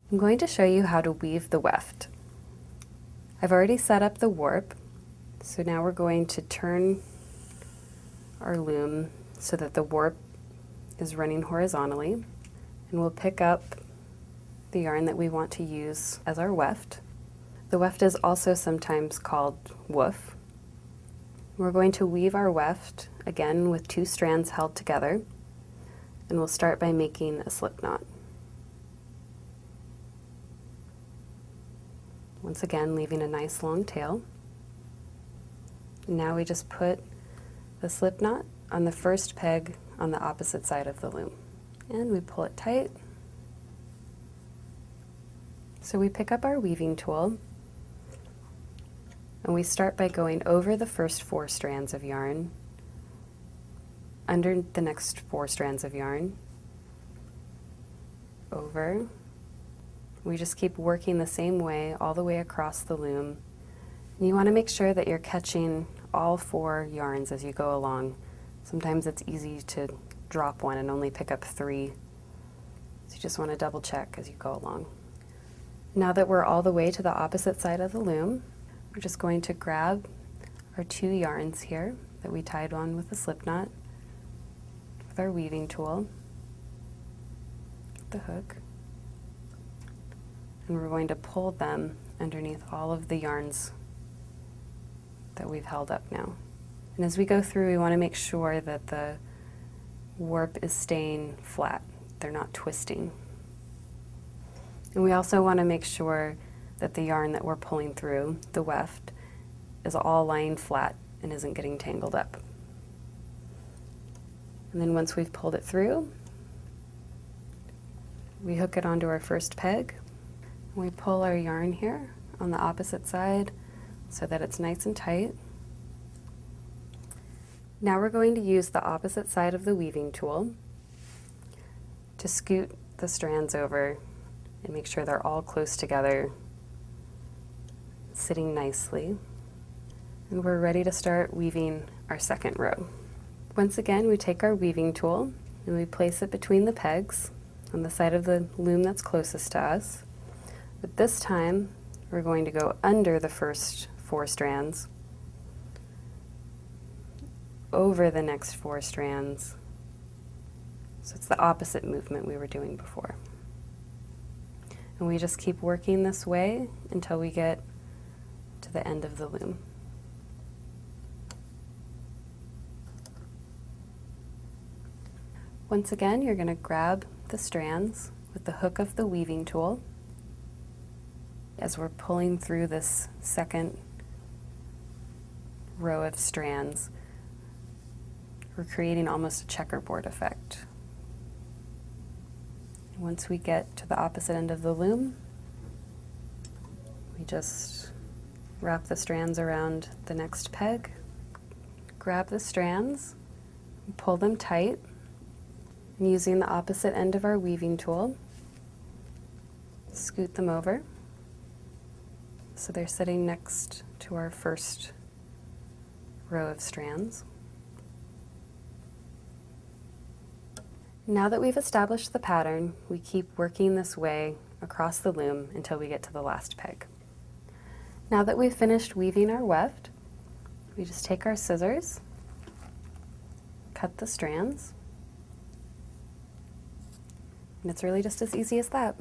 I'm going to show you how to weave the weft. I've already set up the warp, so now we're going to turn our loom so that the warp is running horizontally, and we'll pick up the yarn that we want to use as our weft. The weft is also sometimes called woof. We're going to weave our weft again with 2 strands held together, and we'll start by making a slip knot. Once again, leaving a nice long tail. Now we just put the slip knot on the first peg on the opposite side of the loom, and we pull it tight. So we pick up our weaving tool, and we start by going over the first 4 strands of yarn, under the next 4 strands of yarn, over. We just keep working the same way all the way across the loom. And you want to make sure that you're catching all 4 yarns as you go along. Sometimes it's easy to drop one and only pick up 3, so you just want to double check as you go along. Now that we're all the way to the opposite side of the loom, we're just going to grab our 2 yarns here that we tied on with a slip knot with our weaving tool, the hook, and we're going to pull them underneath all of the yarns that we've held up now. And as we go through, we want to make sure that the warp is staying flat. They're not twisting. And we also want to make sure that the yarn that we're pulling through, the weft, is all lying flat and isn't getting tangled up. And then once we've pulled it through, we hook it onto our first peg. We pull our yarn here on the opposite side so that it's nice and tight. Now we're going to use the opposite side of the weaving tool to scoot the strands over and make sure they're all close together, sitting nicely. And we're ready to start weaving our second row. Once again, we take our weaving tool and we place it between the pegs on the side of the loom that's closest to us. But this time, we're going to go under the first 4 strands, over the next 4 strands. So it's the opposite movement we were doing before. And we just keep working this way until we get to the end of the loom. Once again, you're going to grab the strands with the hook of the weaving tool. As we're pulling through this second row of strands, we're creating almost a checkerboard effect. Once we get to the opposite end of the loom, we just wrap the strands around the next peg, grab the strands, pull them tight, and using the opposite end of our weaving tool, scoot them over so they're sitting next to our first row of strands. Now that we've established the pattern, we keep working this way across the loom until we get to the last peg. Now that we've finished weaving our weft, we just take our scissors, cut the strands, and it's really just as easy as that.